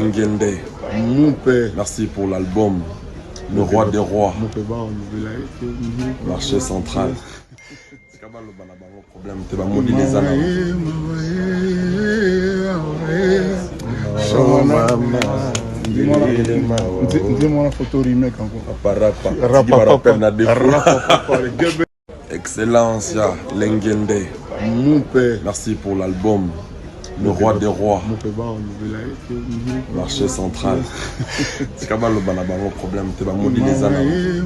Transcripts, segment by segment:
Lengende. Mon père. Merci pour l'album. Le roi des rois. Marché central. Problème, t'es pas maudit les ânes. Dis-moi la photo remake encore. Excellence, Lengende. Mon père. Merci pour l'album. Le roi des rois. Marché central. C'est comme le problème, t'es pas maudit les ânes.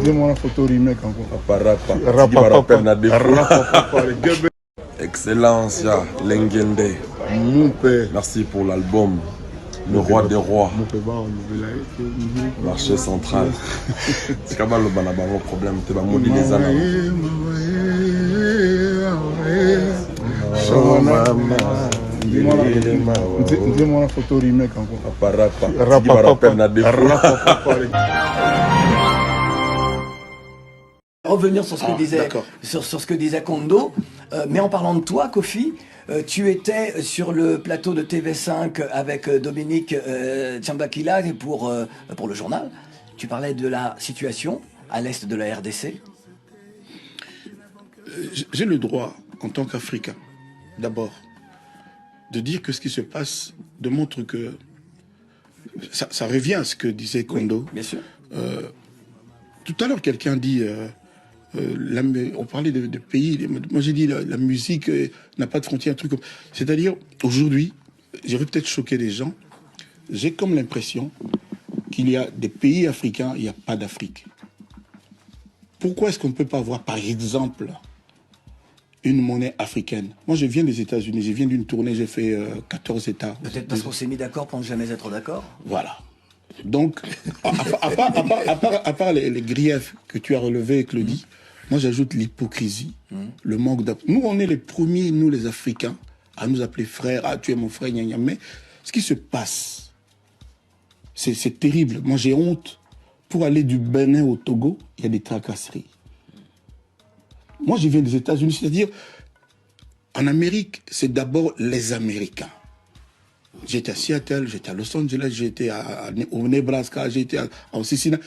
Dis-moi la photo remake encore. Excellence, Lengende. Mon père. Merci pour l'album. Le roi des rois. Marché central. C'est comme le problème, t'es pas maudit les ânes. Dis-moi la photo remake encore. Revenir sur ce que disait, sur ce que disait Kondo, mais en parlant de toi, Kofi, tu étais sur le plateau de TV5 avec Dominique Tiambakila pour le journal. Tu parlais de la situation à l'est de la RDC. J'ai le droit, en tant qu'Africain, d'abord, de dire que ce qui se passe démontre que ça revient à ce que disait Kondo. Oui, bien sûr. Tout à l'heure, quelqu'un dit... on parlait de pays, moi j'ai dit la musique n'a pas de frontières, un truc comme... C'est-à-dire, aujourd'hui, je vais peut-être choquer les gens, j'ai comme l'impression qu'il y a des pays africains, il n'y a pas d'Afrique. Pourquoi est-ce qu'on ne peut pas avoir, par exemple, une monnaie africaine? Moi, je viens des États-Unis, je viens d'une tournée, j'ai fait 14 États. Peut-être parce qu'on s'est mis d'accord pour ne jamais être d'accord. Voilà. Donc, à part les griefs que tu as relevés, Claudie, moi j'ajoute l'hypocrisie, le manque d'appui. Nous, on est les premiers, nous les Africains, à nous appeler frères. Ah, tu es mon frère, gna gna. Mais ce qui se passe, c'est terrible. Moi, j'ai honte. Pour aller du Bénin au Togo, il y a des tracasseries. Moi, je viens des États-Unis, c'est-à-dire, en Amérique, c'est d'abord les Américains. J'étais à Seattle, j'étais à Los Angeles, j'étais au Nebraska, j'étais en Cincinnati.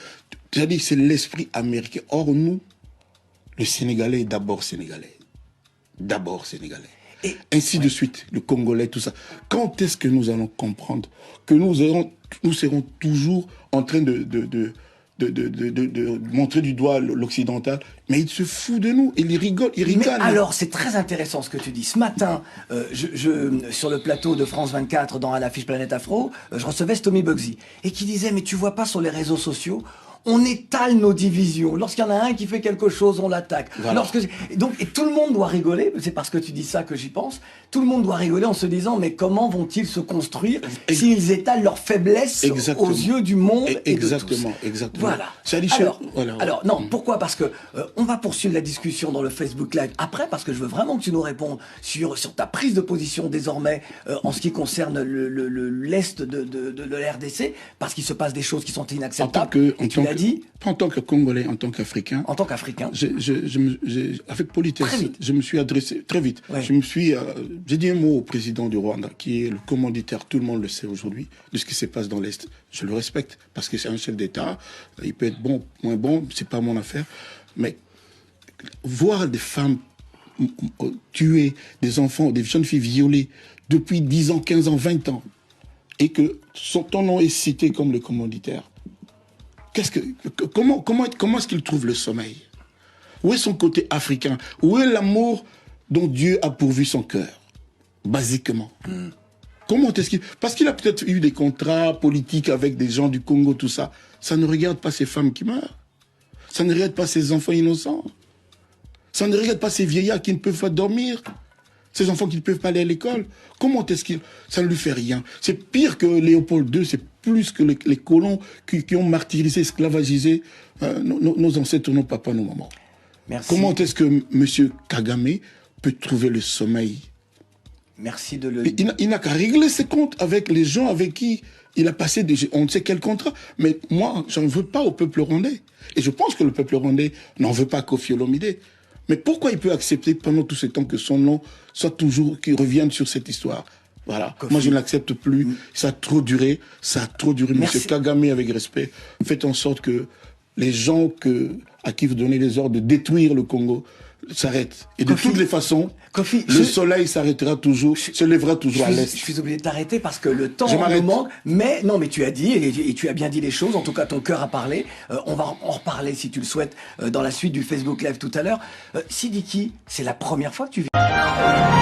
C'est-à-dire, c'est l'esprit américain. Or, nous, le Sénégalais est d'abord Sénégalais. D'abord Sénégalais. Et ainsi de suite, le Congolais, tout ça. Quand est-ce que nous allons comprendre que nous serons toujours en train de montrer du doigt l'occidental, mais il se fout de nous, il rigole, il rigole. Mais alors, c'est très intéressant ce que tu dis. Ce matin, sur le plateau de France 24, dans À l'affiche Planète Afro, je recevais Stomy Bugsy, et qui disait, mais tu vois pas sur les réseaux sociaux, on étale nos divisions. Lorsqu'il y en a un qui fait quelque chose, on l'attaque. Voilà. Et tout le monde doit rigoler, c'est parce que tu dis ça que j'y pense, tout le monde doit rigoler en se disant, mais comment vont-ils se construire s'ils étalent leur faiblesse aux yeux du monde et de tous. Exactement. Voilà. Alors, non, pourquoi? Parce que on va poursuivre la discussion dans le Facebook Live après, parce que je veux vraiment que tu nous répondes sur ta prise de position désormais en ce qui concerne l'Est de la RDC, parce qu'il se passe des choses qui sont inacceptables. Pas en tant que Congolais, en tant qu'Africain. En tant qu'Africain. Avec politesse, je me suis adressé très vite. Ouais. J'ai dit un mot au président du Rwanda, qui est le commanditaire, tout le monde le sait aujourd'hui, de ce qui se passe dans l'Est. Je le respecte, parce que c'est un chef d'État. Il peut être bon, moins bon, c'est pas mon affaire. Mais voir des femmes tuer, des enfants, des jeunes filles violées depuis 10 ans, 15 ans, 20 ans, et que ton nom est cité comme le commanditaire, comment est-ce qu'il trouve le sommeil? Où est son côté africain? Où est l'amour dont Dieu a pourvu son cœur? Basiquement. Comment est-ce qu'il... Parce qu'il a peut-être eu des contrats politiques avec des gens du Congo, tout ça. Ça ne regarde pas ces femmes qui meurent. Ça ne regarde pas ces enfants innocents. Ça ne regarde pas ces vieillards qui ne peuvent pas dormir. Ces enfants qui ne peuvent pas aller à l'école. Comment est-ce qu'il... Ça ne lui fait rien. C'est pire que Léopold II, c'est plus que les colons qui ont martyrisé, esclavagisé nos ancêtres, nos papas, nos mamans. Merci. Comment est-ce que M. Kagame peut trouver le sommeil? Merci de le... Il n'a qu'à régler ses comptes avec les gens avec qui il a passé on ne sait quel contrat. Mais moi, je n'en veux pas au peuple rwandais. Et je pense que le peuple rwandais n'en veut pas à Kofi Olomide. Mais pourquoi il peut accepter pendant tout ce temps que son nom soit toujours, qu'il revienne sur cette histoire? Voilà. Kofi. Moi, je ne l'accepte plus. Ça a trop duré. Ça a trop duré. Merci. Monsieur Kagame, avec respect, faites en sorte que les gens à qui vous donnez les ordres de détruire le Congo s'arrêtent. Et de Kofi. toutes les façons, Kofi, le soleil s'arrêtera toujours, se lèvera toujours à Je l'est. suis obligé de t'arrêter parce que le temps Je m'arrête. nous manque. Mais non, mais tu as dit et tu as bien dit les choses. En tout cas, ton cœur a parlé. On va en reparler si tu le souhaites dans la suite du Facebook Live tout à l'heure. Sidiki, c'est la première fois que tu viens.